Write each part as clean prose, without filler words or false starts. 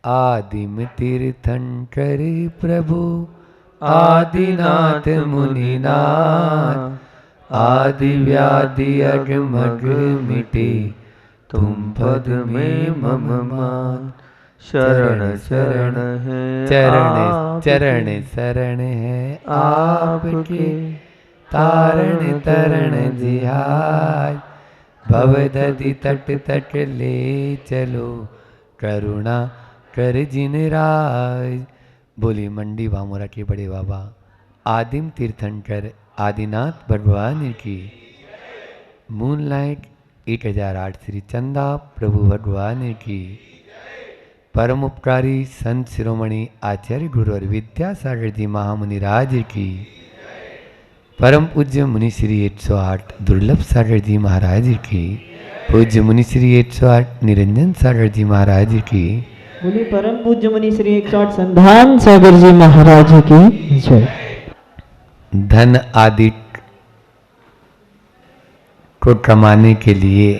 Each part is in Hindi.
आदिम तीर्थंकर प्रभु आदिनाथ मुनिनाथ, आदि व्याधि अगमग मिटे तुम पद में मम मान। शरण शरण है चरण चरण शरण है आपके, तारण तरण जिहाज, भवदधि तट तट ले चलो, करुणा कर जिन राज। बोली मंडी भामोरा के बड़े बाबा आदिम तीर्थंकर आदिनाथ भगवान की। मूनलाइट 1008 श्री चंदा प्रभु भगवान की। परम उपकारी संत शिरोमणि आचार्य गुरु और विद्यासागर जी महामुनि राज की। परम पूज्य मुनि श्री 108 दुर्लभ सागर जी महाराज की। पूज्य मुनि श्री 108 निरंजन सागर जी महाराज की। बोली परम पूज्य मुनि श्री 108 संधान सागर जी महाराज की जय। धन आदि को कमाने के लिए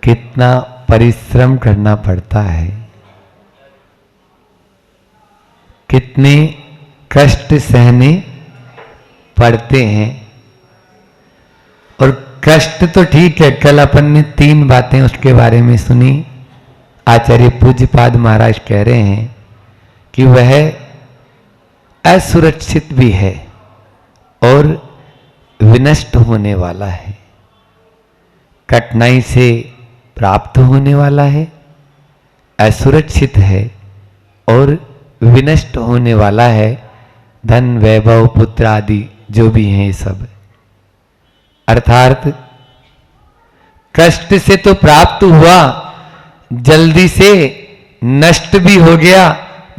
कितना परिश्रम करना पड़ता है, कितने कष्ट सहने पड़ते हैं। और कष्ट तो ठीक है, कल अपन ने 3 बातें उसके बारे में सुनी। आचार्य पूज्यपाद महाराज कह रहे हैं कि वह असुरक्षित भी है और विनष्ट होने वाला है, कठिनाई से प्राप्त होने वाला है, असुरक्षित है और विनष्ट होने वाला है। धन वैभव पुत्र आदि जो भी हैं ये सब, अर्थात कष्ट से तो प्राप्त हुआ, जल्दी से नष्ट भी हो गया,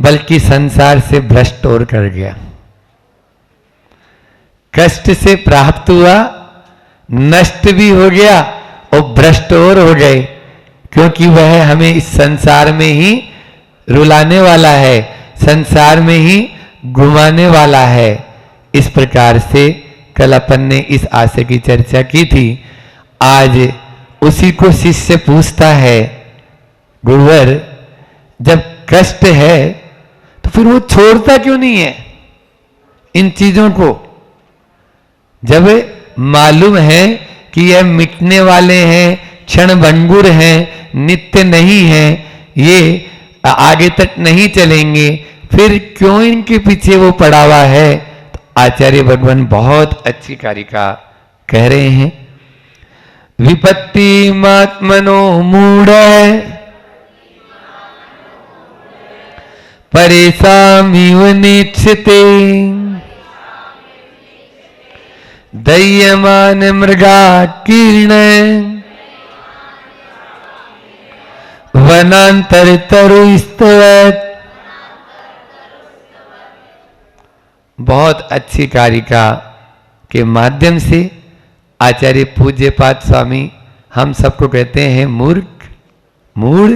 बल्कि संसार से भ्रष्ट और कर गया। कष्ट से प्राप्त हुआ, नष्ट भी हो गया और भ्रष्ट और हो गए, क्योंकि वह हमें इस संसार में ही रुलाने वाला है, संसार में ही घुमाने वाला है। इस प्रकार से कल अपन ने इस आशय की चर्चा की थी। आज उसी को शिष्य पूछता है, गुरुवर जब कष्ट है तो फिर वो छोड़ता क्यों नहीं है इन चीजों को? जब मालूम है कि यह मिटने वाले हैं, क्षण भंगुर हैं, नित्य नहीं हैं, ये आगे तक नहीं चलेंगे, फिर क्यों इनके पीछे वो पड़ा हुआ है? तो आचार्य भगवान बहुत अच्छी कारिका कह रहे हैं, विपत्ति मात्मनो मूढ़ परेशामिव नेक्षते, दह्यमान मृगा कीर्ण वनांतर तरुस्तवत्। बहुत अच्छी कारिका के माध्यम से आचार्य पूज्यपाद स्वामी हम सबको कहते हैं मूर्ख, मूढ़।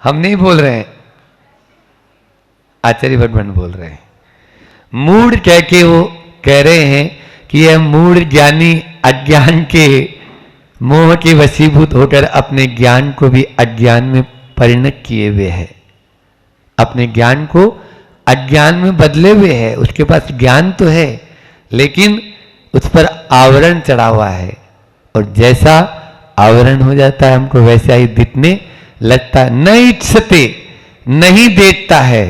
हम नहीं बोल रहे हैं, आचार्य भगवान बोल रहे हैं। मूढ़ कह के वो कह रहे हैं कि यह मूढ़ ज्ञानी अज्ञान के मोह के वशीभूत होकर अपने ज्ञान को भी अज्ञान में परिणत किए हुए है, अपने ज्ञान को अज्ञान में बदले हुए है। उसके पास ज्ञान तो है लेकिन उस पर आवरण चढ़ा हुआ है, और जैसा आवरण हो जाता है हमको वैसा ही दिखने लगता है। न इच्छते, नहीं देखता है,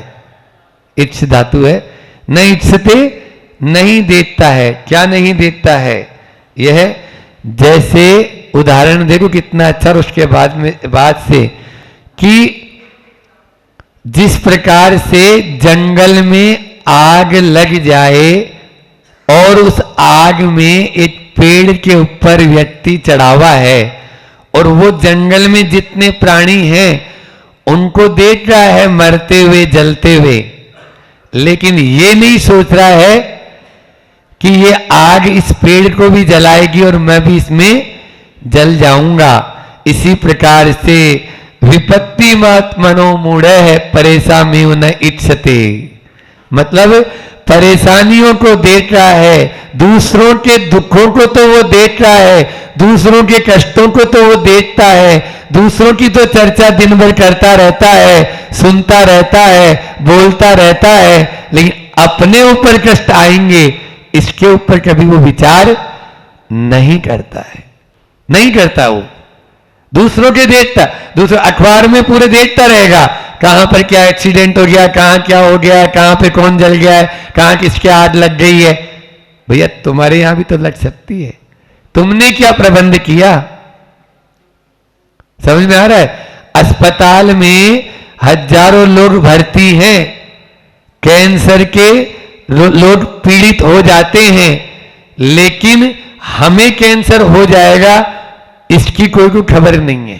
इच्छ धातु है, न इच्छते नहीं देखता है। क्या नहीं देखता है? यह जैसे उदाहरण देखो कितना अच्छा, और उसके बाद से कि जिस प्रकार से जंगल में आग लग जाए और उस आग में एक पेड़ के ऊपर व्यक्ति चढ़ा हुआ है और वो जंगल में जितने प्राणी हैं उनको देख रहा है मरते हुए जलते हुए, लेकिन ये नहीं सोच रहा है कि ये आग इस पेड़ को भी जलाएगी और मैं भी इसमें जल जाऊंगा। इसी प्रकार से विपत्ति मात्मनो मूढ़ है परेशामिव न इच्छते। मतलब परेशानियों को देख रहा है, दूसरों के दुखों को तो वो देख रहा है, दूसरों के कष्टों को तो वो देखता है, दूसरों की तो चर्चा दिन भर करता रहता है, सुनता रहता है, बोलता रहता है, लेकिन अपने ऊपर कष्ट आएंगे इसके ऊपर कभी वो विचार नहीं करता है, नहीं करता। वो दूसरों के देखता, दूसरे अखबार में पूरे देखता रहेगा, कहां पर क्या एक्सीडेंट हो गया, कहां क्या हो गया, कहां पे कौन जल गया है, कहां किसके आग लग गई है। भैया तुम्हारे यहां भी तो लग सकती है, तुमने क्या प्रबंध किया? समझ में आ रहा है? अस्पताल में हजारों लोग भर्ती हैं, कैंसर के लोग पीड़ित हो जाते हैं, लेकिन हमें कैंसर हो जाएगा इसकी कोई खबर नहीं है,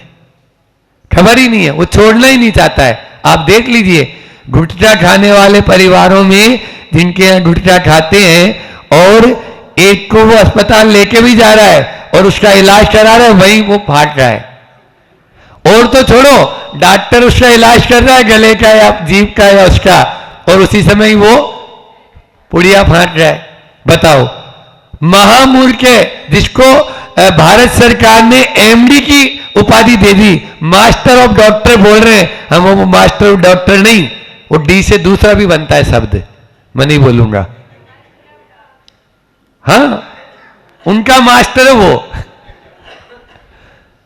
खबर ही नहीं है, वो छोड़ना ही नहीं चाहता है। आप देख लीजिए, गुटखा खाने वाले परिवारों में जिनके यहाँ गुटखा खाते हैं और एक को वो अस्पताल लेके भी जा रहा है और उसका इलाज करा रहा है, वहीं वो फाट रहा है। और तो छोड़ो, डॉक्टर उसका इलाज कर रहा है गले का या जीभ का या उसका, और उसी समय वो पुड़िया फाट रहा है। बताओ, महामूर्ख है जिसको भारत सरकार ने एमडी की उपाधि दे दी, मास्टर ऑफ डॉक्टर बोल रहे हैं हम, वो मास्टर ऑफ डॉक्टर नहीं, वो डी से दूसरा भी बनता है शब्द, मैं नहीं बोलूंगा। हाँ, उनका मास्टर है वो।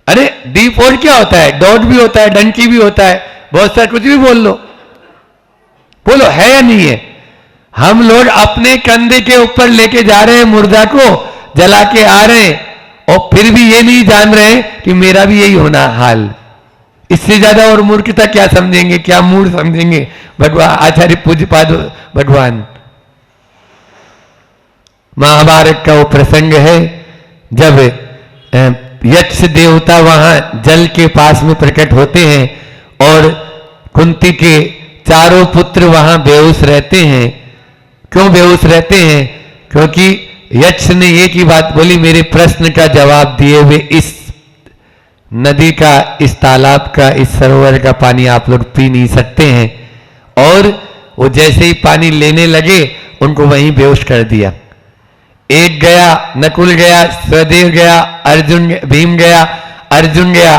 अरे डी फोर क्या होता है? डॉट भी होता है, डंकी भी होता है, बहुत सारा कुछ भी बोल लो, बोलो है या नहीं है? हम लोग अपने कंधे के ऊपर लेके जा रहे हैं मुर्दा को, जला के आ रहे हैं, और फिर भी ये नहीं जान रहे कि मेरा भी यही होना हाल। इससे ज्यादा और मूर्खता क्या समझेंगे, क्या मूड समझेंगे भगवान आचार्य पूज्यपाद भगवान। महाभारत का वो प्रसंग है जब यक्ष देवता वहां जल के पास में प्रकट होते हैं और कुंती के चारों पुत्र वहां बेहोश रहते हैं। क्यों बेहोश रहते हैं? क्योंकि यक्ष ने एक ही बात बोली, मेरे प्रश्न का जवाब दिए हुए इस नदी का, इस तालाब का, इस सरोवर का पानी आप लोग पी नहीं सकते हैं। और वो जैसे ही पानी लेने लगे उनको वहीं बेहोश कर दिया। एक गया, नकुल गया, सहदेव गया, अर्जुन भीम गया, अर्जुन गया,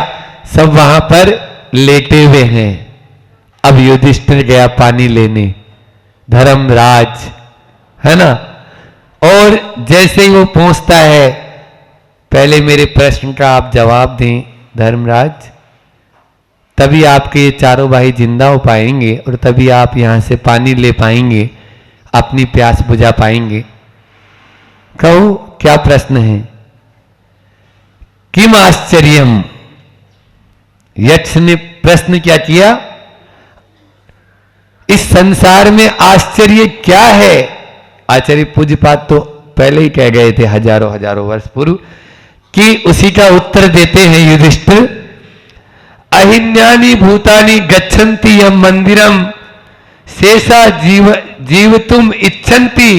सब वहां पर लेटे हुए हैं। अब युधिष्ठिर गया पानी लेने, धर्मराज है ना, और जैसे ही वो पहुंचता है, पहले मेरे प्रश्न का आप जवाब दें धर्मराज, तभी आपके ये चारों भाई जिंदा हो पाएंगे और तभी आप यहां से पानी ले पाएंगे, अपनी प्यास बुझा पाएंगे। कहो क्या प्रश्न है? किम आश्चर्यम, यक्ष ने प्रश्न क्या किया? इस संसार में आश्चर्य क्या है? आचार्य पूज्यपाद तो पहले ही कह गए थे हजारों हजारों वर्ष पूर्व, कि उसी का उत्तर देते हैं युधिष्ठिर। अहिन्यानि भूतानि गच्छन्ति यम मंदिरम शेषा जीवतुम इच्छन्ति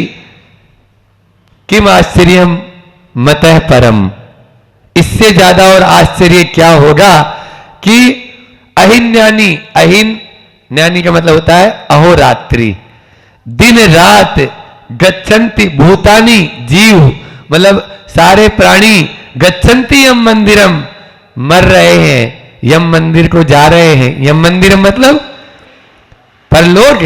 किम आश्चर्यम मतः परम। इससे ज्यादा और आश्चर्य क्या होगा कि अहिन्यानि, अहिन ज्ञानी का मतलब होता है अहोरात्रि, दिन रात, गच्छन्ति भूतानि जीव मतलब सारे प्राणी, गच्छन्ति यम मंदिरम मर रहे हैं, यम मंदिर को जा रहे हैं। यम मंदिर मतलब परलोक,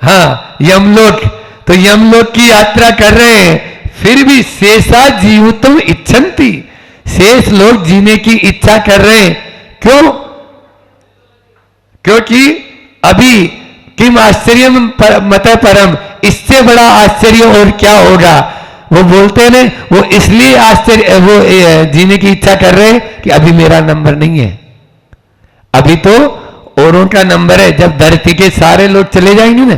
हाँ यमलोक, तो यमलोक की यात्रा कर रहे हैं, फिर भी शेषा जीवतुम इच्छन्ति, शेष लोग जीने की इच्छा कर रहे हैं। क्यों? क्योंकि अभी किम आश्चर्यम मतः परम, इससे बड़ा आश्चर्य और क्या होगा। वो बोलते हैं वो इसलिए आश्चर्य, वो जीने की इच्छा कर रहे हैं कि अभी मेरा नंबर नहीं है, अभी तो औरों का नंबर है। जब धरती के सारे लोग चले जाएंगे ना,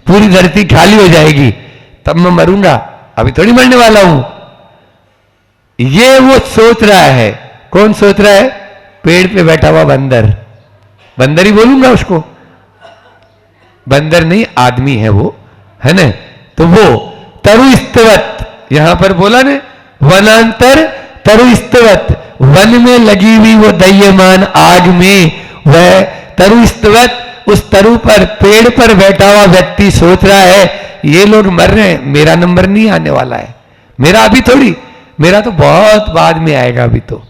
पूरी धरती खाली हो जाएगी, तब मैं मरूंगा, अभी थोड़ी मरने वाला हूं। ये वो सोच रहा है। कौन सोच रहा है? पेड़ पे बैठा हुआ बंदर, बंदर ही बोलूंगा उसको, बंदर नहीं आदमी है वो, है ना। तो वो तरुस्तवत, यहां पर बोला ने वनांतर तरुस्तवत, वन में लगी हुई वो दह्यमान आग में, वह तरुस्तवत उस तरु पर, पेड़ पर बैठा हुआ व्यक्ति सोच रहा है ये लोग मर रहे हैं, मेरा नंबर नहीं आने वाला है, मेरा अभी थोड़ी, मेरा तो बहुत बाद में आएगा। अभी तो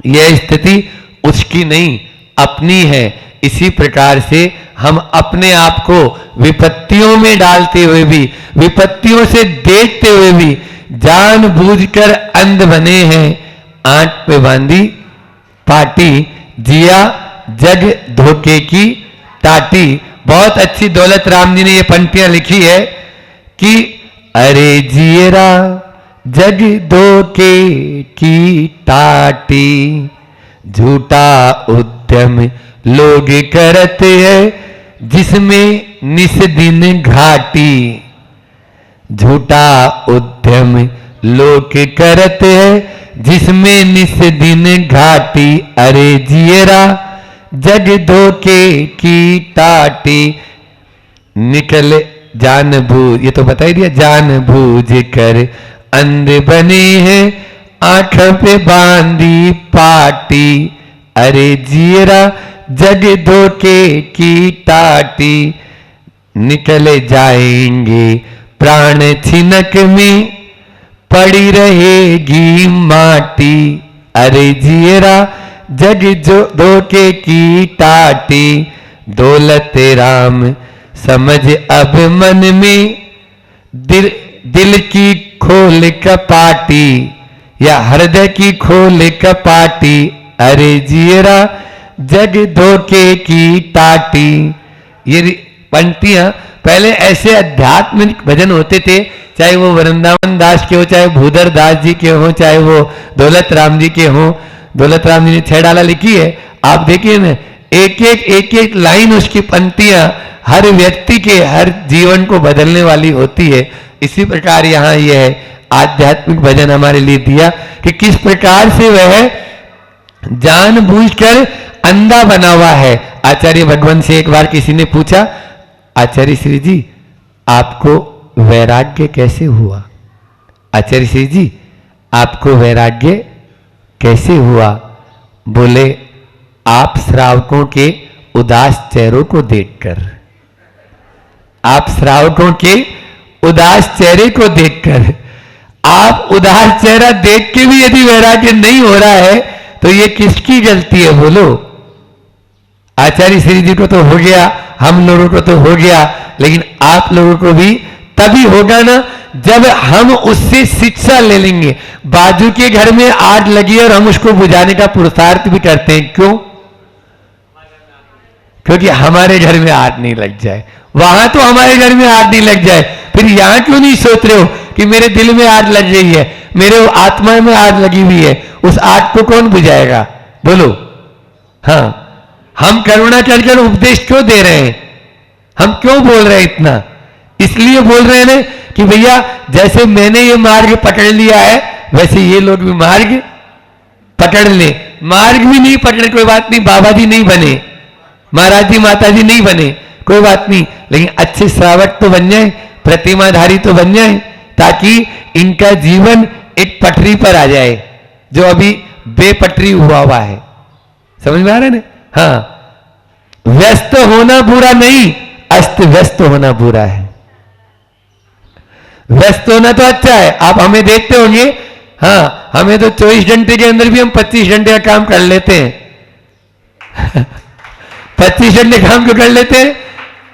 यह स्थिति उसकी नहीं, अपनी है। इसी प्रकार से हम अपने आप को विपत्तियों में डालते हुए भी, विपत्तियों से देखते हुए भी जानबूझकर अंध बने हैं। आंट पे बांधी पाटी, जिया जग धोखे की टाटी। बहुत अच्छी दौलत राम जी ने ये पंक्तियां लिखी है कि अरे जियरा जग धोखे की टाटी, झूठा उद्यम लोग करते हैं जिसमें निस दिन घाटी। झूठा उद्यम लोग करते हैं जिसमें निस दिन घाटी। अरे जियरा जग धोखे की टाटी, निकले जानबूझ, ये तो बता ही दिया, जानबूझ कर अंध बने हैं, आंख पे बांधी पाटी। अरे जियरा जग धोखे की टाटी, निकले जाएंगे प्राण छिनक में, पड़ी रहेगी माटी। अरे जियरा जग जो धोखे की टाटी, दौलत राम समझ अब मन में, दिल की खोल कपाटी या हृदय की खोल कपाटी। अरे जियरा जग धोखे की टाटी। ये पंक्तियां पहले ऐसे आध्यात्मिक भजन होते थे, चाहे वो वृंदावन दास के हो, चाहे भूधर दास जी के हो, चाहे वो दौलत राम जी के हो। दौलत राम जी ने 6 डाला लिखी है, आप देखिए ना, एक एक लाइन उसकी पंक्तियां हर व्यक्ति के हर जीवन को बदलने वाली होती है। इसी प्रकार यहाँ यह आध्यात्मिक भजन हमारे लिए दिया कि किस प्रकार से वह जानबूझकर अंधा बना हुआ है। आचार्य भगवान से एक बार किसी ने पूछा, आचार्य श्री जी आपको वैराग्य कैसे हुआ? आचार्य श्री जी आपको वैराग्य कैसे हुआ? बोले आप श्रावकों के उदास चेहरों को देखकर। आप श्रावकों के उदास चेहरे को देखकर, आप उदास चेहरा देख के भी यदि वैराग्य नहीं हो रहा है तो ये किसकी गलती है बोलो? आचार्य श्री जी को तो हो गया, हम लोगों को तो हो गया, लेकिन आप लोगों को भी तभी होगा ना जब हम उससे शिक्षा ले लेंगे। बाजू के घर में आग लगी और हम उसको बुझाने का पुरुषार्थ भी करते हैं, क्यों? क्योंकि हमारे घर में आग नहीं लग जाए। वहां तो हमारे घर में आग नहीं लग जाए, फिर यहां क्यों नहीं सोच रहे हो कि मेरे दिल में आग लग रही है, मेरे आत्मा में आग लगी हुई है, उस आग को कौन बुझाएगा बोलो? हाँ, हम करुणा कर उपदेश क्यों दे रहे हैं? हम क्यों बोल रहे हैं इतना? इसलिए बोल रहे हैं ना कि भैया जैसे मैंने ये मार्ग पकड़ लिया है वैसे ये लोग भी मार्ग पकड़ ले। मार्ग भी नहीं पकड़े कोई बात नहीं, बाबा जी नहीं बने, महाराज जी माता जी नहीं बने कोई बात नहीं, लेकिन अच्छे श्रावक तो बन जाए, प्रतिमाधारी तो बन जाए, ताकि इनका जीवन एक पटरी पर आ जाए जो अभी बेपटरी हुआ है। समझ में आ रहा है ना? हाँ, व्यस्त होना बुरा नहीं, अस्त व्यस्त होना बुरा है। व्यस्त होना तो अच्छा है, आप हमें देखते होंगे, हाँ, हमें तो 24 घंटे के अंदर भी हम 25 घंटे का काम कर लेते हैं 25 घंटे काम क्यों कर लेते हैं?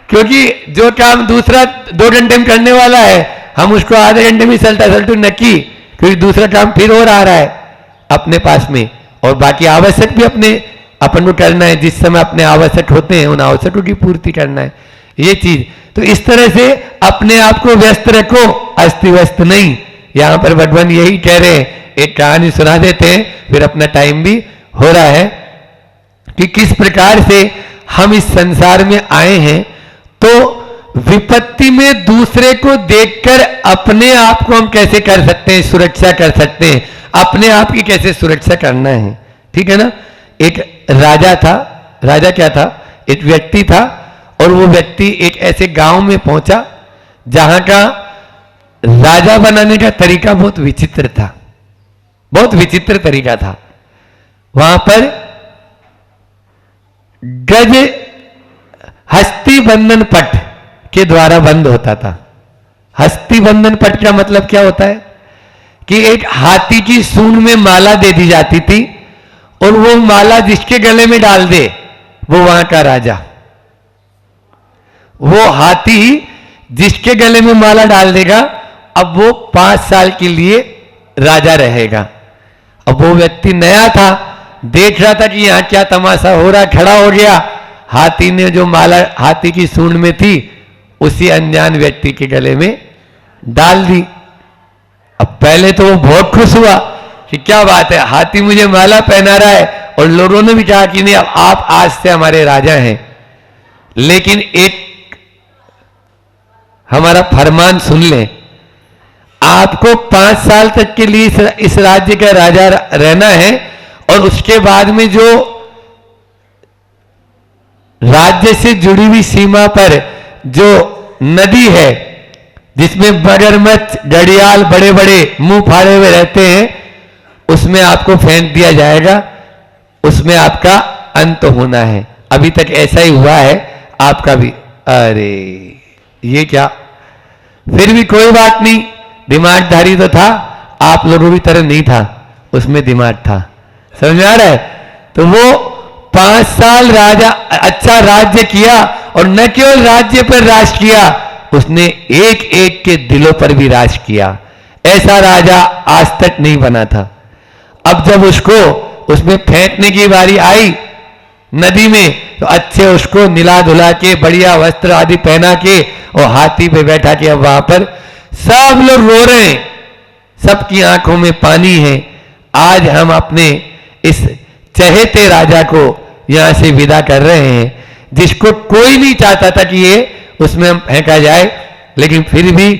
क्योंकि जो काम दूसरा 2 घंटे में करने वाला है हम उसको आधे घंटे में चलता नक्की, क्योंकि दूसरा काम फिर और आ रहा है अपने पास में, और बाकी आवश्यक भी अपन को करना है। जिस समय अपने आवश्यक होते हैं उन आवश्यकों की पूर्ति करना है, ये चीज। तो इस तरह से अपने आप को व्यस्त रखो, अस्त व्यस्त नहीं। यहां पर भगवान यही कह रहे हैं, एक कहानी सुना देते हैं फिर अपना टाइम भी हो रहा है, कि किस प्रकार से हम इस संसार में आए हैं। तो विपत्ति में दूसरे को देखकर अपने आप को हम कैसे कर सकते हैं, सुरक्षा कर सकते हैं, अपने आप की कैसे सुरक्षा करना है, ठीक है ना? एक राजा था, राजा क्या था, एक व्यक्ति था, और वो व्यक्ति एक ऐसे गांव में पहुंचा जहां का राजा बनाने का तरीका बहुत विचित्र था, बहुत विचित्र तरीका था। वहां पर गज हस्ती बंधन पट के द्वारा बंद होता था। हस्ती बंधन पट का मतलब क्या होता है कि एक हाथी की सूंड में माला दे दी जाती थी और वो माला जिसके गले में डाल दे वो वहां का राजा। वो हाथी जिसके गले में माला डाल देगा अब वो 5 साल के लिए राजा रहेगा। अब वो व्यक्ति नया था, देख रहा था कि यहां क्या तमाशा हो रहा, खड़ा हो गया। हाथी ने जो माला हाथी की सूंड में थी उसी अनजान व्यक्ति के गले में डाल दी। अब पहले तो वो बहुत खुश हुआ कि क्या बात है, हाथी मुझे माला पहना रहा है, और लोगों ने भी कहा कि नहीं अब आप आज से हमारे राजा हैं। लेकिन एक हमारा फरमान सुन लें, आपको 5 साल तक के लिए इस राज्य का राजा रहना है, और उसके बाद में जो राज्य से जुड़ी हुई सीमा पर जो नदी है जिसमें मगरमच्छ घड़ियाल बड़े बड़े मुंह फाड़े हुए रहते हैं, उसमें आपको फेंक दिया जाएगा, उसमें आपका अंत होना है। अभी तक ऐसा ही हुआ है आपका भी। अरे ये क्या, फिर भी कोई बात नहीं, दिमागधारी तो था, आप लोगों की तरह नहीं था, उसमें दिमाग था। समझ में आ रहा है? तो वो 5 साल राजा अच्छा राज्य किया, और न केवल राज्य पर राज किया, उसने एक एक के दिलों पर भी राज किया। ऐसा राजा आज तक नहीं बना था। अब जब उसको उसमें फेंकने की बारी आई नदी में, तो अच्छे उसको निला धुला के बढ़िया वस्त्र आदि पहना के और हाथी पे बैठा के अब वहां पर सब लोग रो रहे हैं, सबकी आंखों में पानी है। आज हम अपने इस चहेते राजा को यहां से विदा कर रहे हैं, जिसको कोई नहीं चाहता था कि ये उसमें हम फेंका जाए, लेकिन फिर भी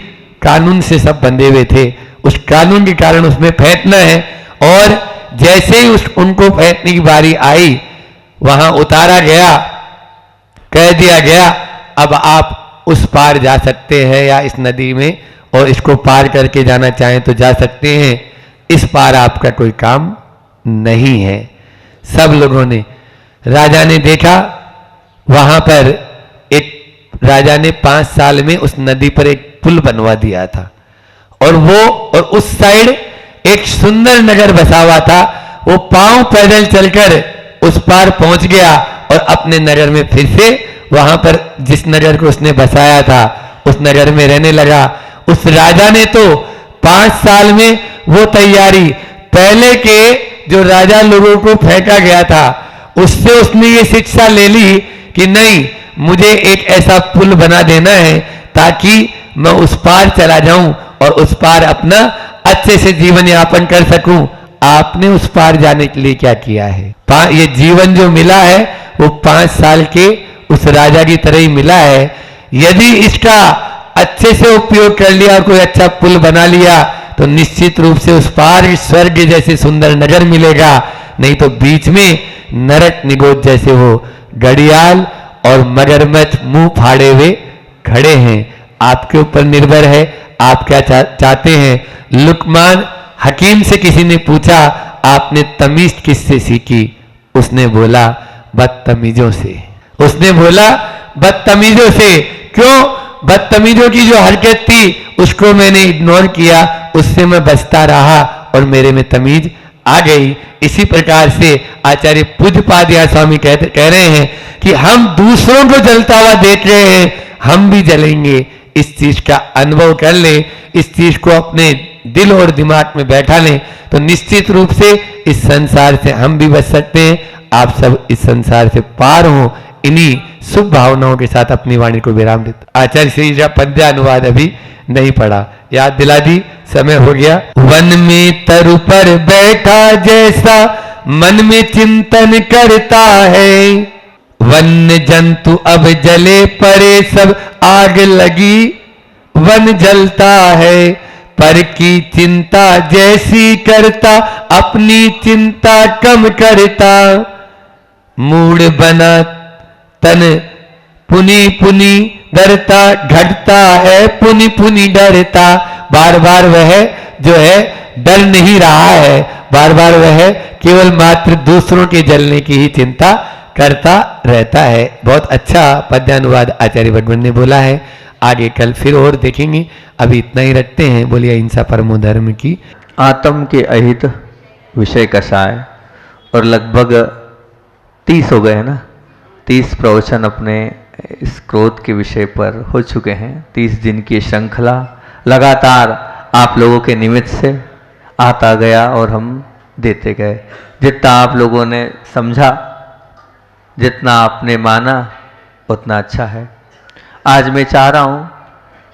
कानून से सब बंधे हुए थे। उस कानून के कारण उसमें फेंकना है, और जैसे ही उनको फेंकने की बारी आई वहां उतारा गया, कह दिया गया अब आप उस पार जा सकते हैं या इस नदी में, और इसको पार करके जाना चाहें तो जा सकते हैं, इस पार आपका कोई काम नहीं है। सब लोगों ने, राजा ने देखा वहां पर एक राजा ने 5 साल में उस नदी पर एक पुल बनवा दिया था, और उस साइड एक सुंदर नगर बसा हुआ था। वो पांव पैदल चलकर उस पार पहुंच गया और अपने नगर में फिर से वहां पर जिस नगर को उसने बसाया था उस नगर में रहने लगा। उस राजा ने तो 5 साल में वो तैयारी, पहले के जो राजा लोगों को फेंका गया था उससे उसने ये शिक्षा ले ली कि नहीं, मुझे एक ऐसा पुल बना देना है ताकि मैं उस पार चला जाऊं और उस पार अपना अच्छे से जीवन यापन कर सकूं। आपने उस पार जाने के लिए क्या किया है? ये जीवन जो मिला है वो 5 साल के उस राजा की तरह ही मिला है। यदि इसका अच्छे से उपयोग कर लिया और कोई अच्छा पुल बना लिया तो निश्चित रूप से उस पार स्वर्ग जैसे सुंदर नगर मिलेगा, नहीं तो बीच में नरक निगोद जैसे वो घड़ियाल और मगरमच्छ मुंह फाड़े हुए खड़े हैं। आपके ऊपर निर्भर है, आप क्या चाहते हैं। लुकमान हकीम से किसी ने पूछा, आपने तमीज किससे सीखी? उसने बोला, बदतमीजों से। उसने बोला, बदतमीजों से। क्यों? बदतमीजों की जो हरकत थी उसको मैंने इग्नोर किया, उससे मैं बचता रहा और मेरे में तमीज आ गई। इसी प्रकार से आचार्य पूज्यपाद स्वामी कह रहे हैं कि हम दूसरों को जलता हुआ देख रहे हैं, हम भी जलेंगे। इस चीज का अनुभव कर लें, इस चीज को अपने दिल और दिमाग में बैठा लें, तो निश्चित रूप से इस संसार से हम भी बच सकते हैं। आप सब इस संसार से पार हो। इन्हीं शुभ भावनाओं के साथ अपनी वाणी को विराम देता। आचार्य श्री का पद्य अनुवाद अभी नहीं पढ़ा, याद दिला दी, समय हो गया। वन में तरु पर बैठा जैसा मन में चिंतन करता है, वन्य जंतु अब जले परे सब आग लगी वन जलता है। पर की चिंता जैसी करता अपनी चिंता कम करता, मूड बना तन पुनी पुनी डरता, घटता है पुनी पुनी डरता। बार बार वह जो है डर नहीं रहा है, बार बार वह केवल मात्र दूसरों के जलने की ही चिंता करता रहता है। बहुत अच्छा पद्यानुवाद आचार्य भट्ट ने बोला है। आगे कल फिर और देखेंगे, अभी इतना ही रखते हैं। बोलिए अहिंसा परमो धर्म की। आत्म के अहित विषय कषाय, और लगभग 30 हो गए हैं ना, 30 प्रवचन अपने इस क्रोध के विषय पर हो चुके हैं। 30 दिन की श्रृंखला लगातार आप लोगों के निमित्त से आता गया और हम देते गए। जितना आप लोगों ने समझा, जितना आपने माना, उतना अच्छा है। आज मैं चाह रहा हूँ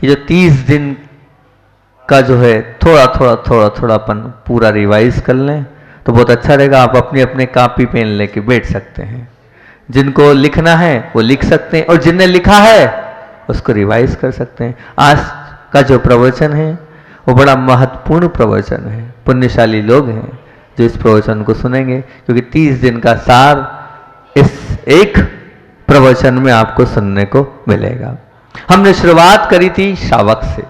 कि जो 30 दिन का जो है थोड़ा अपन पूरा रिवाइज कर लें तो बहुत अच्छा रहेगा। आप अपनी अपने कॉपी पेन लेके बैठ सकते हैं। जिनको लिखना है वो लिख सकते हैं, और जिनने लिखा है उसको रिवाइज कर सकते हैं। आज का जो प्रवचन है वो बड़ा महत्वपूर्ण प्रवचन है। पुण्यशाली लोग हैं जो इस प्रवचन को सुनेंगे, क्योंकि 30 दिन का सार इस एक प्रवचन में आपको सुनने को मिलेगा। हमने शुरुआत करी थी शावक से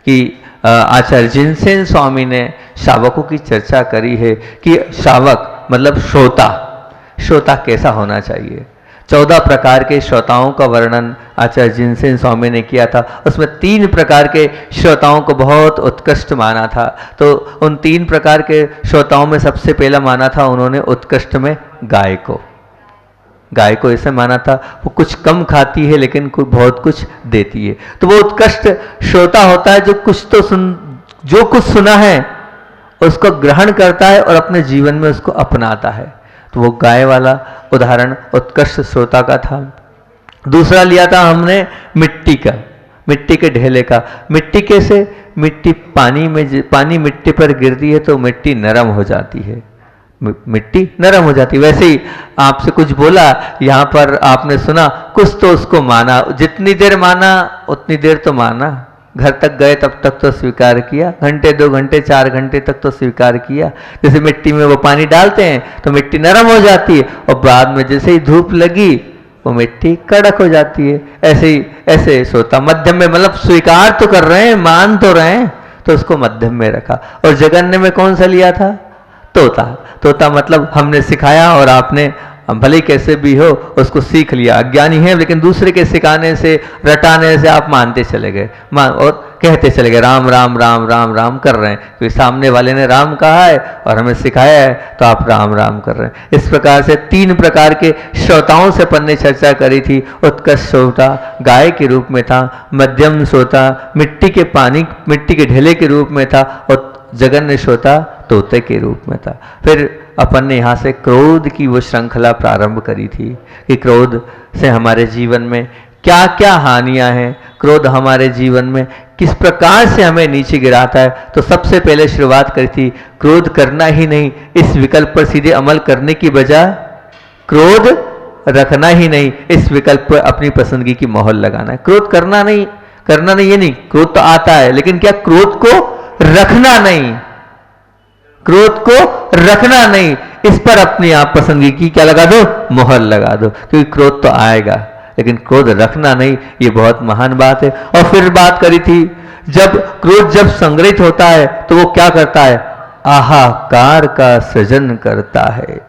कि आचार्य जिनसेन स्वामी ने शावकों की चर्चा करी है कि शावक मतलब श्रोता, श्रोता कैसा होना चाहिए। 14 प्रकार के श्रोताओं का वर्णन आचार्य जिनसेन स्वामी ने किया था। उसमें 3 प्रकार के श्रोताओं को बहुत उत्कृष्ट माना था। तो उन 3 प्रकार के श्रोताओं में सबसे पहला माना था उन्होंने उत्कृष्ट में गाय को। गाय को ऐसे माना था वो कुछ कम खाती है लेकिन बहुत कुछ देती है। तो वो उत्कृष्ट श्रोता होता है जो जो कुछ सुना है उसको ग्रहण करता है और अपने जीवन में उसको अपनाता है। तो वो गाय वाला उदाहरण उत्कृष्ट श्रोता का था। दूसरा लिया था हमने मिट्टी का, मिट्टी के ढेले का। मिट्टी कैसे? मिट्टी पानी मिट्टी पर गिरती है तो मिट्टी नरम हो जाती है, मिट्टी नरम हो जाती है। वैसे ही आपसे कुछ बोला, यहाँ पर आपने सुना, कुछ तो उसको माना, जितनी देर माना उतनी देर तो माना। घर तक गए तब तक तो स्वीकार किया, घंटे 2 घंटे 4 घंटे तक तो स्वीकार किया। जैसे मिट्टी में वो पानी डालते हैं तो मिट्टी नरम हो जाती है, और बाद में जैसे ही धूप लगी वो मिट्टी कड़क हो जाती है। ऐसे सोता मध्यम में, मतलब स्वीकार तो कर रहे हैं, मान तो रहे हैं, तो उसको मध्यम में रखा। और जगन्य में कौन सा लिया था? तोता मतलब हमने सिखाया और आपने भले ही कैसे भी हो उसको सीख लिया। अज्ञानी है लेकिन दूसरे के सिखाने से, रटाने से आप मानते चले गए, और कहते चले गए राम राम राम राम राम कर रहे हैं, क्योंकि सामने वाले ने राम कहा है और हमें सिखाया है तो आप राम राम कर रहे हैं। इस प्रकार से 3 प्रकार के श्रोताओं से अपन ने चर्चा करी थी। उत्कृष्ट श्रोता गाय के रूप में था, मध्यम श्रोता मिट्टी के ढेले के रूप में था, और जगन्य श्रोता तोते के रूप में था। फिर अपन ने यहाँ से क्रोध की वो श्रृंखला प्रारंभ करी थी कि क्रोध से हमारे जीवन में क्या क्या हानियां हैं, क्रोध हमारे जीवन में किस प्रकार से हमें नीचे गिराता है। तो सबसे पहले शुरुआत करी थी क्रोध करना ही नहीं, इस विकल्प पर सीधे अमल करने की बजाय क्रोध रखना ही नहीं, इस विकल्प पर अपनी पसंदगी की मोहर लगाना है। क्रोध करना नहीं ये नहीं, क्रोध तो आता है लेकिन क्या क्रोध को रखना नहीं, क्रोध को रखना नहीं, इस पर अपनी आप पसंदगी की क्या लगा दो? मोहर लगा दो। क्योंकि क्रोध तो आएगा लेकिन क्रोध रखना नहीं, ये बहुत महान बात है। और फिर बात करी थी जब क्रोध संग्रहित होता है तो वो क्या करता है? आहाकार का सृजन करता है।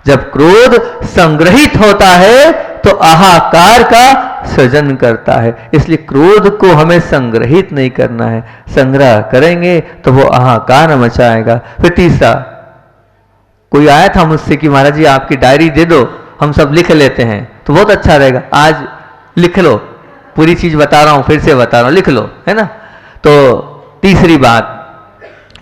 जब क्रोध संग्रहित होता है तो आहाकार का सृजन करता है। इसलिए क्रोध को हमें संग्रहित नहीं करना है, संग्रह करेंगे तो वो आहाकार मचाएगा। फिर तीसरा, कोई आया था मुझसे कि महाराज जी आपकी डायरी दे दो, हम सब लिख लेते हैं, तो बहुत अच्छा रहेगा। आज लिख लो, पूरी चीज बता रहा हूं, फिर से बता रहा हूं, लिख लो, है ना। तो तीसरी बात,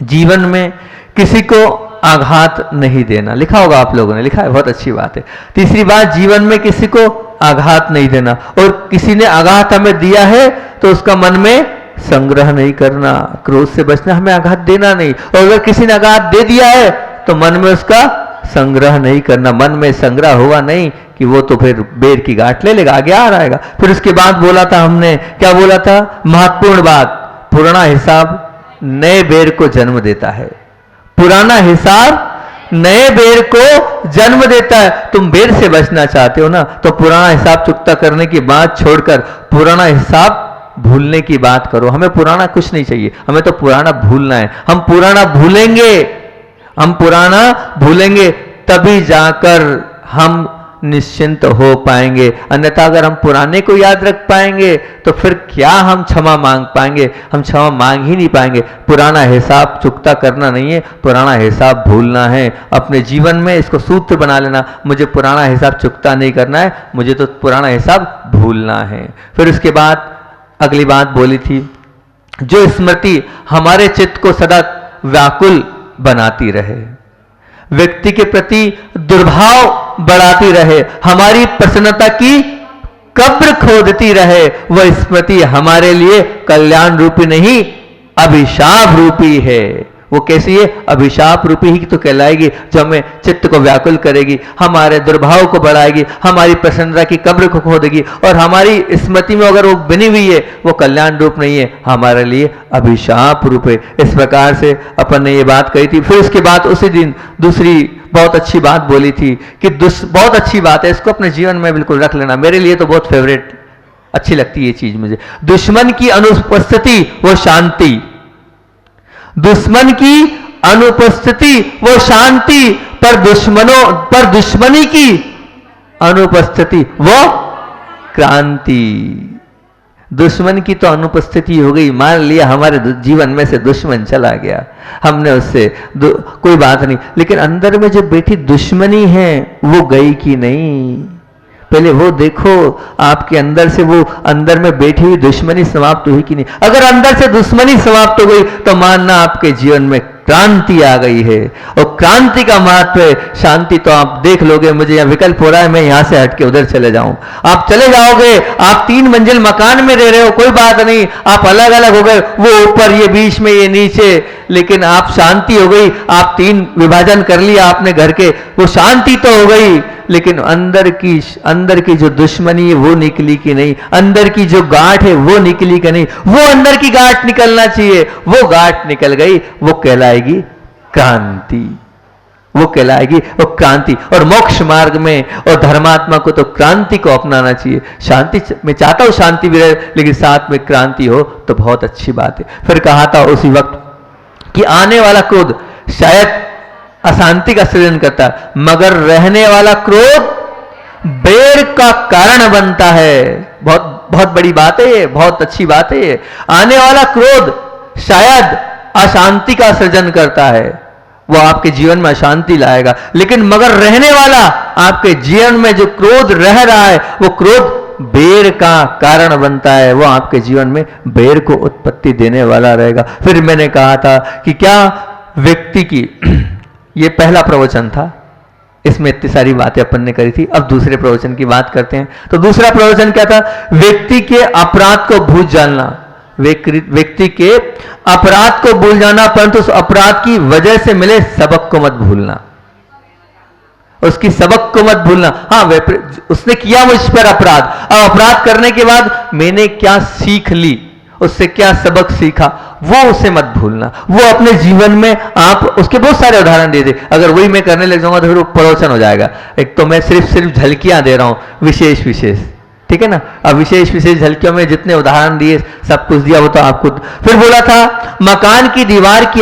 जीवन में किसी को आघात नहीं देना। लिखा होगा आप लोगों ने, लिखा है, बहुत अच्छी बात है। तीसरी बात, जीवन में किसी को आघात नहीं देना, और किसी ने आघात हमें दिया है तो उसका मन में संग्रह नहीं करना, क्रोध से बचना, हमें आघात देना नहीं। और अगर किसी ने आघात दे दिया है तो मन में उसका संग्रह नहीं करना। मन में संग्रह हुआ नहीं कि वो तो फिर बेर की गांठ ले लेगा, आगे आ रहेगा। फिर उसके बाद बोला था हमने, क्या बोला था? महत्वपूर्ण बात, पुराना हिसाब नए बेर को जन्म देता है। पुराना हिसाब नए बेर को जन्म देता है। तुम बेर से बचना चाहते हो ना, तो पुराना हिसाब चुकता करने की बात छोड़कर पुराना हिसाब भूलने की बात करो। हमें पुराना कुछ नहीं चाहिए, हमें तो पुराना भूलना है। हम पुराना भूलेंगे तभी जाकर हम निश्चिंत हो पाएंगे। अन्यथा अगर हम पुराने को याद रख पाएंगे तो फिर क्या हम क्षमा मांग पाएंगे? हम क्षमा मांग ही नहीं पाएंगे। पुराना हिसाब चुकता करना नहीं है, पुराना हिसाब भूलना है। अपने जीवन में इसको सूत्र बना लेना, मुझे पुराना हिसाब चुकता नहीं करना है, मुझे तो पुराना हिसाब भूलना है। फिर उसके बाद अगली बात बोली थी, जो स्मृति हमारे चित्त को सदा व्याकुल बनाती रहे, व्यक्ति के प्रति दुर्भाव बढ़ाती रहे, हमारी प्रसन्नता की कब्र खोदती रहे, वह स्मृति हमारे लिए कल्याण रूपी नहीं अभिशाप रूपी है। वो कैसी है? अभिशाप रूपी ही तो कहलाएगी, जो हमें चित्त को व्याकुल करेगी, हमारे दुर्भाव को बढ़ाएगी, हमारी प्रसन्नता की कब्र को खोदेगी, और हमारी स्मृति में अगर वो बनी हुई है वो कल्याण रूप नहीं है, हमारे लिए अभिशाप रूप है। इस प्रकार से अपन ने ये बात कही थी। फिर उसके बाद उसी दिन दूसरी बहुत अच्छी बात बोली थी कि बहुत अच्छी बात है, इसको अपने जीवन में बिल्कुल रख लेना। मेरे लिए तो बहुत फेवरेट अच्छी लगती है ये चीज मुझे। दुश्मन की अनुपस्थिति वो शांति, दुश्मन की अनुपस्थिति वो शांति, पर दुश्मनी की अनुपस्थिति वो क्रांति। दुश्मन की तो अनुपस्थिति हो गई, मान लिया हमारे जीवन में से दुश्मन चला गया, हमने उससे कोई बात नहीं, लेकिन अंदर में जो बैठी दुश्मनी है वो गई कि नहीं? पहले वो देखो, आपके अंदर से वो अंदर में बैठी हुई दुश्मनी समाप्त हुई कि नहीं? अगर अंदर से दुश्मनी समाप्त हो गई तो मानना आपके जीवन में क्रांति आ गई है। और क्रांति का महत्व है। शांति तो आप देख लोगे, मुझे यहाँ विकल्प हो रहा है मैं यहां से हटके उधर चले जाऊं, आप चले जाओगे। आप 3 मंजिल मकान में रह रहे हो, कोई बात नहीं, आप अलग अलग हो गए, वो ऊपर ये बीच में ये नीचे, लेकिन आप शांति हो गई। आप 3 विभाजन कर लिया आपने घर के, वो शांति तो हो गई, लेकिन अंदर की जो दुश्मनी है वो निकली कि नहीं? अंदर की जो गांठ है वो निकली कि नहीं? वो अंदर की गांठ निकलना चाहिए, वो गांठ निकल गई, वो कहलाएगी क्रांति, वो कहलाएगी वो क्रांति। और मोक्ष मार्ग में और धर्मात्मा को तो क्रांति को अपनाना चाहिए। शांति मैं चाहता हूं शांति भी रहे, लेकिन साथ में क्रांति हो तो बहुत अच्छी बात है। फिर कहा था उसी वक्त कि आने वाला क्रोध शायद अशांति का सृजन करता है, मगर रहने वाला क्रोध बैर का कारण बनता है। बहुत बहुत बड़ी बात है ये, बहुत अच्छी बात है ये। आने वाला क्रोध शायद अशांति का सृजन करता है, वो आपके जीवन में अशांति लाएगा, लेकिन मगर रहने वाला आपके जीवन में जो क्रोध रह रहा है वो क्रोध बैर का कारण बनता है, वो आपके जीवन में बैर को उत्पत्ति देने वाला रहेगा। फिर मैंने कहा था कि क्या व्यक्ति की ये पहला प्रवचन था, इसमें इतनी सारी बातें अपन ने करी थी। अब दूसरे प्रवचन की बात करते हैं। तो दूसरा प्रवचन क्या था? व्यक्ति के अपराध को भूल जाना, व्यक्ति के अपराध को भूल जाना, परंतु उस अपराध की वजह से मिले सबक को मत भूलना, उसकी सबक को मत भूलना। हाँ, उसने किया मुझ पर अपराध, अब अपराध करने के बाद मैंने क्या सीख ली, उससे क्या सबक सीखा, वो उसे मत भूलना। वो अपने जीवन में आप उसके बहुत सारे उदाहरण दे दे। अगर वही मैं करने लग जाऊंगा तो फिर वो प्रवचन हो जाएगा। एक तो मैं सिर्फ झलकियां दे रहा हूं, विशेष ठीक है ना। अब विशेष झलकियों में जितने उदाहरण दिए सब कुछ दिया वो तो आपको। फिर बोला था मकान की दीवार की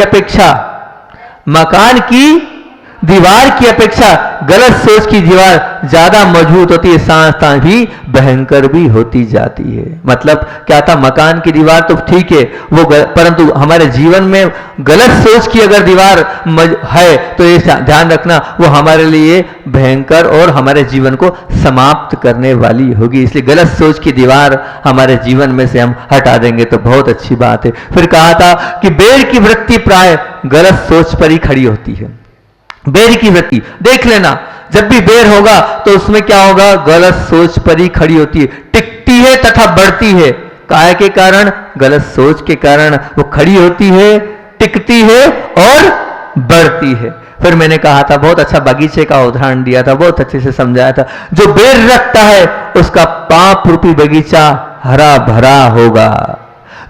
अपेक्षा गलत सोच की दीवार ज्यादा मजबूत होती है, साथ भी भयंकर भी होती जाती है। मतलब क्या था? मकान की दीवार तो ठीक है वो, परंतु हमारे जीवन में गलत सोच की अगर दीवार है तो ये ध्यान रखना वो हमारे लिए भयंकर और हमारे जीवन को समाप्त करने वाली होगी। इसलिए गलत सोच की दीवार हमारे जीवन में से हम हटा देंगे तो बहुत अच्छी बात है। फिर कहा था कि बैर की वृत्ति प्राय गलत सोच पर ही खड़ी होती है। बैर की वृत्ति देख लेना, जब भी बैर होगा तो उसमें क्या होगा? गलत सोच पर ही खड़ी होती है, टिकती है तथा बढ़ती है। काय के कारण? गलत सोच के कारण वो खड़ी होती है, टिकती है और बढ़ती है। फिर मैंने कहा था, बहुत अच्छा बगीचे का उदाहरण दिया था, बहुत अच्छे से समझाया था। जो बैर रखता है उसका पाप रूपी बगीचा हरा भरा होगा।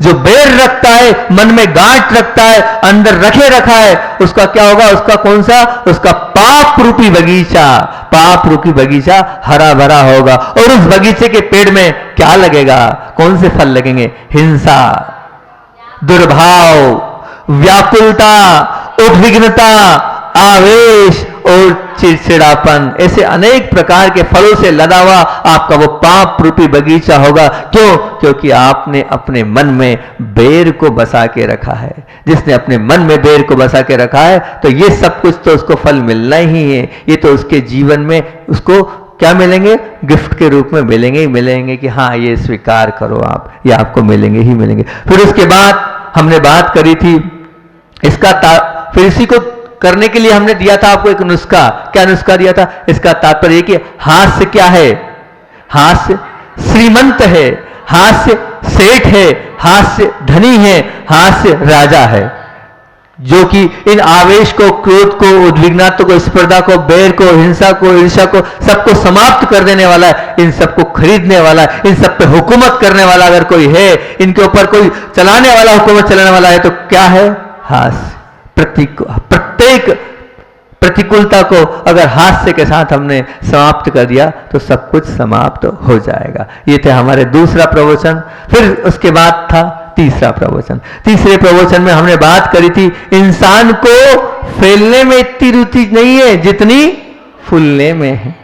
जो बैर रखता है, मन में गांठ रखता है, अंदर रखे रखा है, उसका क्या होगा? उसका कौन सा? उसका पाप रूपी बगीचा हरा भरा होगा। और उस बगीचे के पेड़ में क्या लगेगा? कौन से फल लगेंगे? हिंसा, दुर्भाव, व्याकुलता, उद्विग्नता, आवेश और चिड़चिड़ापन, ऐसे अनेक प्रकार के फलों से लदा हुआ आपका वो पाप रूपी बगीचा होगा। क्यों? क्योंकि आपने अपने मन में बेर को बसा के रखा है। जिसने अपने मन में बेर को बसा के रखा है तो ये सब कुछ तो उसको फल मिलना ही है। ये तो उसके जीवन में उसको क्या मिलेंगे? गिफ्ट के रूप में मिलेंगे ही मिलेंगे कि हाँ ये स्वीकार करो आप, ये आपको मिलेंगे ही मिलेंगे। फिर उसके बाद हमने बात करी थी इसका फिर इसी को करने के लिए हमने दिया था आपको एक नुस्खा। क्या नुस्खा दिया था? इसका तात्पर्य कि हास्य क्या है? हास्य श्रीमंत है, हास्य सेठ है, हास्य धनी है, हास्य राजा है, जो कि इन आवेश को, क्रोध को, उद्विग्नता को, स्पर्धा को, बैर को, हिंसा को, ईर्ष्या को, सबको समाप्त कर देने वाला है। इन सबको खरीदने वाला है, इन सब पे हुकूमत करने वाला अगर कोई है, इनके ऊपर कोई चलाने वाला, हुकूमत चलाने वाला है तो क्या है? हास्य। प्रत्येक प्रतिकूलता को अगर हास्य के साथ हमने समाप्त कर दिया तो सब कुछ समाप्त हो जाएगा। ये थे हमारे दूसरा प्रवचन। फिर उसके बाद था तीसरा प्रवचन। तीसरे प्रवचन में हमने बात करी थी इंसान को फैलने में इतनी रुचि नहीं है जितनी फूलने में है।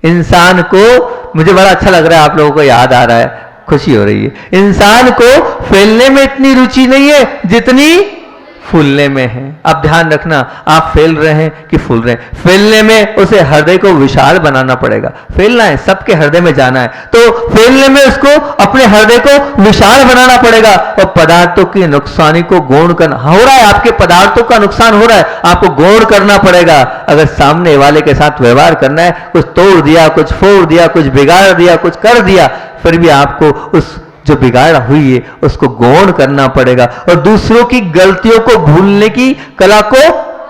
इंसान को, मुझे बड़ा अच्छा लग रहा है, आप लोगों को याद आ रहा है, खुशी हो रही है। इंसान को फैलने में इतनी रुचि नहीं है जितनी फूलने में है। अब ध्यान रखना, आप फैल रहे हैं कि फूल रहे हैं। फैलने में उसे हृदय को विशाल बनाना पड़ेगा। फैलना है, सबके हृदय में जाना है, तो फैलने में उसको अपने हृदय को विशाल बनाना पड़ेगा। और पदार्थों की नुकसानी को गौण करना हो रहा है, आपके पदार्थों का नुकसान हो रहा है, आपको गौण करना पड़ेगा। अगर सामने वाले के साथ व्यवहार करना है, कुछ तोड़ दिया, कुछ फोड़ दिया, कुछ बिगाड़ दिया, कुछ कर दिया, फिर भी आपको उस जो बिगाड़ हुई है उसको गौण करना पड़ेगा। और दूसरों की गलतियों को भूलने की कला को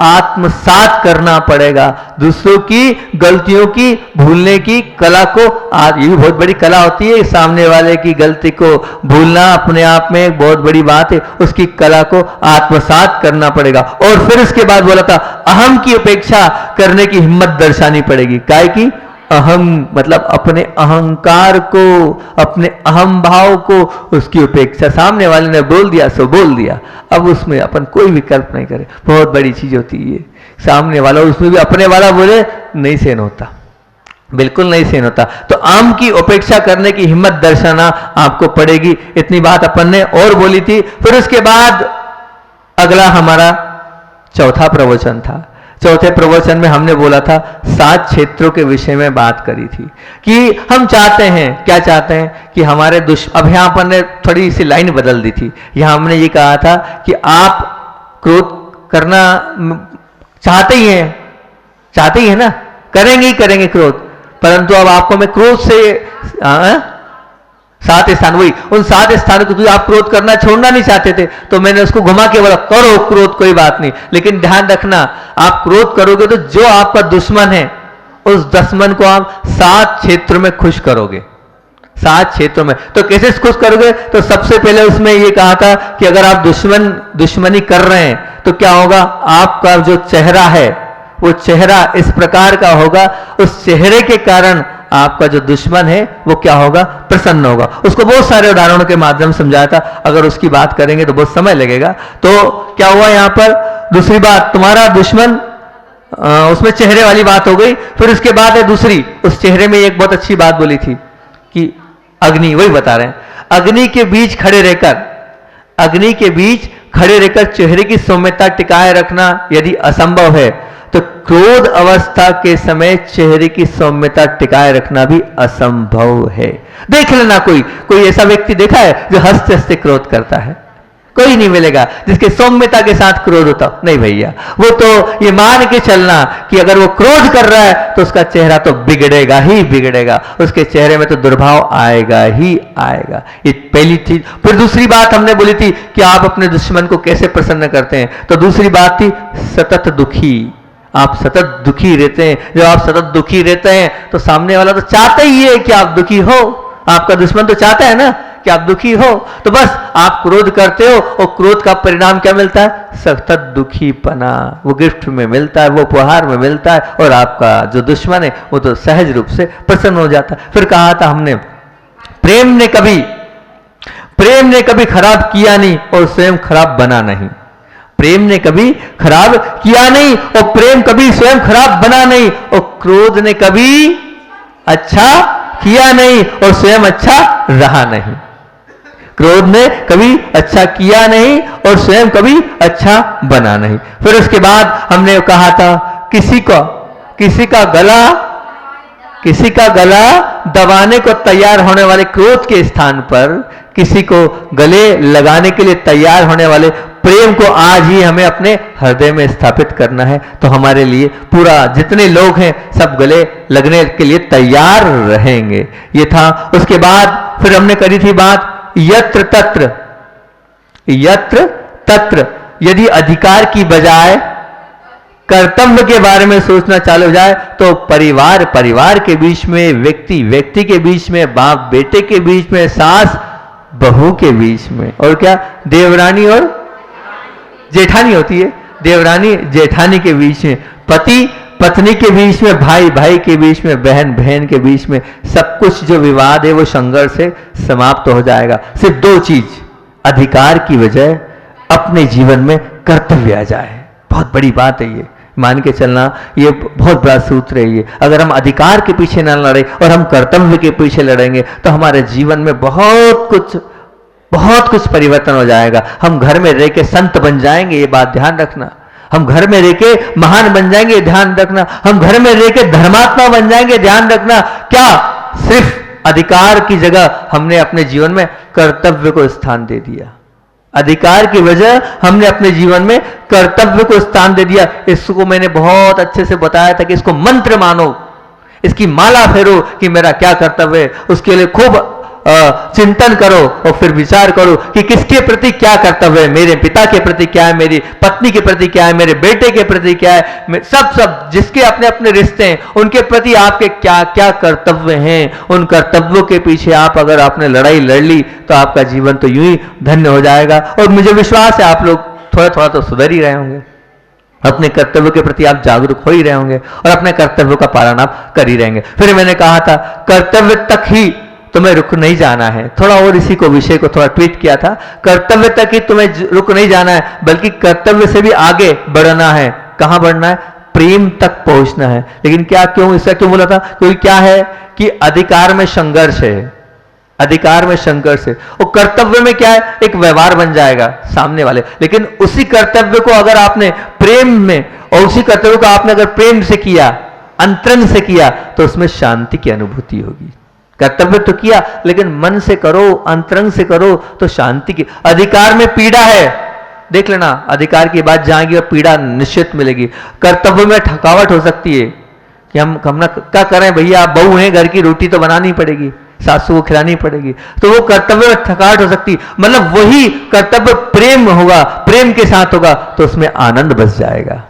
आत्मसात करना पड़ेगा। दूसरों की गलतियों की भूलने की कला को, ये भी बहुत बड़ी कला होती है। सामने वाले की गलती को भूलना अपने आप में एक बहुत बड़ी बात है। उसकी कला को आत्मसात करना पड़ेगा। और फिर उसके बाद बोला था अहम की उपेक्षा करने की हिम्मत दर्शानी पड़ेगी। काय की? अहम मतलब अपने अहंकार को, अपने अहम भाव को, उसकी उपेक्षा। सामने वाले ने बोल दिया सो बोल दिया, अब उसमें अपन कोई विकल्प नहीं करे। बहुत बड़ी चीज होती है। सामने वाला उसमें भी अपने वाला बोले, नहीं सहन होता, बिल्कुल नहीं सहन होता। तो अहम की उपेक्षा करने की हिम्मत दर्शाना आपको पड़ेगी। इतनी बात अपन ने और बोली थी। फिर उसके बाद अगला हमारा चौथा प्रवचन था। चौथे प्रवचन में हमने बोला था 7 क्षेत्रों के विषय में बात करी थी कि हम चाहते हैं, क्या चाहते हैं कि हमारे अब यहां पर ने थोड़ी सी लाइन बदल दी थी। यहां हमने ये कहा था कि आप क्रोध करना चाहते ही हैं ना, करेंगे ही करेंगे क्रोध, परंतु अब आपको मैं क्रोध से 7 स्थान, वही उन 7 स्थानों को आप क्रोध करना छोड़ना नहीं चाहते थे, तो मैंने उसको घुमा के बोला करो क्रोध, कोई बात नहीं, लेकिन ध्यान रखना आप क्रोध करोगे तो जो आपका दुश्मन है उस दुश्मन को आप 7 क्षेत्रों में खुश करोगे। 7 क्षेत्रों में तो कैसे खुश करोगे? तो सबसे पहले उसमें ये कहा था कि अगर आप दुश्मनी कर रहे हैं तो क्या होगा, आपका जो चेहरा है वो चेहरा इस प्रकार का होगा, उस चेहरे के कारण आपका जो दुश्मन है वो क्या होगा, प्रसन्न होगा। उसको बहुत सारे उदाहरणों के माध्यम समझाया था, अगर उसकी बात करेंगे तो बहुत समय लगेगा। तो क्या हुआ यहां पर, दूसरी बात, तुम्हारा दुश्मन, उसमें चेहरे वाली बात हो गई। फिर उसके बाद है दूसरी, उस चेहरे में एक बहुत अच्छी बात बोली थी कि अग्नि, वही बता रहे हैं, अग्नि के बीच खड़े रहकर चेहरे की सौम्यता टिकाए रखना यदि असंभव है तो क्रोध अवस्था के समय चेहरे की सौम्यता टिकाए रखना भी असंभव है। देख लेना, कोई ऐसा व्यक्ति देखा है जो हंसते हंसते क्रोध करता है? कोई नहीं मिलेगा जिसके सौम्यता के साथ क्रोध होता। नहीं भैया, वो तो ये मान के चलना कि अगर वो क्रोध कर रहा है तो उसका चेहरा तो बिगड़ेगा ही बिगड़ेगा, उसके चेहरे में तो दुर्भाव आएगा ही आएगा। ये पहली चीज। फिर दूसरी बात हमने बोली थी कि आप अपने दुश्मन को कैसे प्रसन्न करते हैं, तो दूसरी बात थी सतत दुखी। आप सतत दुखी रहते हैं। जब आप सतत दुखी रहते हैं तो सामने वाला तो चाहता ही है कि आप दुखी हो, आपका दुश्मन तो चाहता है ना कि आप दुखी हो। तो बस आप क्रोध करते हो और क्रोध का परिणाम क्या मिलता है, सतत दुखीपना। वो गिफ्ट में मिलता है, वो उपहार में मिलता है, और आपका जो दुश्मन है वो तो सहज रूप से प्रसन्न हो जाता है। फिर कहा था हमने, प्रेम ने कभी खराब किया नहीं और स्वयं खराब बना नहीं। प्रेम ने कभी खराब किया नहीं और प्रेम कभी स्वयं खराब बना नहीं और क्रोध ने कभी अच्छा किया नहीं और स्वयं अच्छा रहा नहीं। क्रोध ने कभी अच्छा किया नहीं और स्वयं कभी अच्छा बना नहीं। फिर उसके बाद हमने कहा था किसी का गला दबाने को तैयार होने वाले क्रोध के स्थान पर किसी को गले लगाने के लिए तैयार होने वाले प्रेम को आज ही हमें अपने हृदय में स्थापित करना है। तो हमारे लिए पूरा जितने लोग हैं सब गले लगने के लिए तैयार रहेंगे। ये था। उसके बाद फिर हमने करी थी बात यत्र तत्र यदि अधिकार की बजाय कर्तव्य के बारे में सोचना चालू हो जाए तो परिवार के बीच में, व्यक्ति के बीच में, बाप बेटे के बीच में, सास बहू के बीच में, और क्या देवरानी और जेठानी होती है, देवरानी जेठानी के बीच में, पति पत्नी के बीच में, भाई के बीच में, बहन के बीच में, सब कुछ जो विवाद है वो संघर्ष से समाप्त हो जाएगा। सिर्फ दो चीज, अधिकार की वजह अपने जीवन में कर्तव्य आ जाए। बहुत बड़ी बात है ये, मान के चलना, ये बहुत बड़ा सूत्र है ये। अगर हम अधिकार के पीछे ना लड़े और हम कर्तव्य के पीछे लड़ेंगे तो हमारे जीवन में बहुत कुछ परिवर्तन हो जाएगा। हम घर में रह के संत बन जाएंगे, ये बात ध्यान रखना। हम घर में रह के महान बन जाएंगे, ध्यान रखना। हम घर में रह के धर्मात्मा बन जाएंगे, ध्यान रखना। क्या सिर्फ अधिकार की जगह हमने अपने जीवन में कर्तव्य को स्थान दे दिया? अधिकार की वजह हमने अपने जीवन में कर्तव्य को स्थान दे दिया। इसको मैंने बहुत अच्छे से बताया था कि इसको मंत्र मानो, इसकी माला फेरो कि मेरा क्या कर्तव्य है। उसके लिए खूब चिंतन करो और फिर विचार करो कि किसके प्रति क्या कर्तव्य है। मेरे पिता के प्रति क्या है, मेरी पत्नी के प्रति क्या है, मेरे बेटे के प्रति क्या है, सब जिसके अपने अपने रिश्ते हैं उनके प्रति आपके क्या क्या कर्तव्य हैं। उन कर्तव्यों के पीछे आप अगर आपने लड़ाई लड़ ली तो आपका जीवन तो यूं ही धन्य हो जाएगा। और मुझे विश्वास है आप लोग थोड़ा तो सुधर ही रहे होंगे, अपने कर्तव्य के प्रति आप जागरूक हो ही रहे होंगे और अपने कर्तव्यों का पालन आप कर ही रहेंगे। फिर मैंने कहा था कर्तव्य तक ही तुम्हें रुक नहीं जाना है। थोड़ा और इसी को विषय को थोड़ा ट्वीट किया था। कर्तव्य तक ही तुम्हें रुक नहीं जाना है, बल्कि कर्तव्य से भी आगे बढ़ना है। कहां बढ़ना है? प्रेम तक पहुंचना है। लेकिन इसका क्यों बोला था? क्योंकि क्या है कि अधिकार में संघर्ष है, अधिकार में संघर्ष है और कर्तव्य में क्या है, एक व्यवहार बन जाएगा सामने वाले। लेकिन उसी कर्तव्य को अगर आपने प्रेम में, और उसी कर्तव्य को आपने अगर प्रेम से किया, अंतरंग से किया, तो उसमें शांति की अनुभूति होगी। कर्तव्य तो किया लेकिन मन से करो, अंतरंग से करो तो शांति की। अधिकार में पीड़ा है, देख लेना, अधिकार की बात जाएगी और पीड़ा निश्चित मिलेगी। कर्तव्य में थकावट हो सकती है कि हम ना क्या करें भैया, आप बहू हैं, घर की रोटी तो बनानी पड़ेगी, सासू को खिलानी पड़ेगी, तो वो कर्तव्य में थकावट हो सकती। मतलब वही कर्तव्य प्रेम होगा, प्रेम के साथ होगा तो उसमें आनंद बस जाएगा।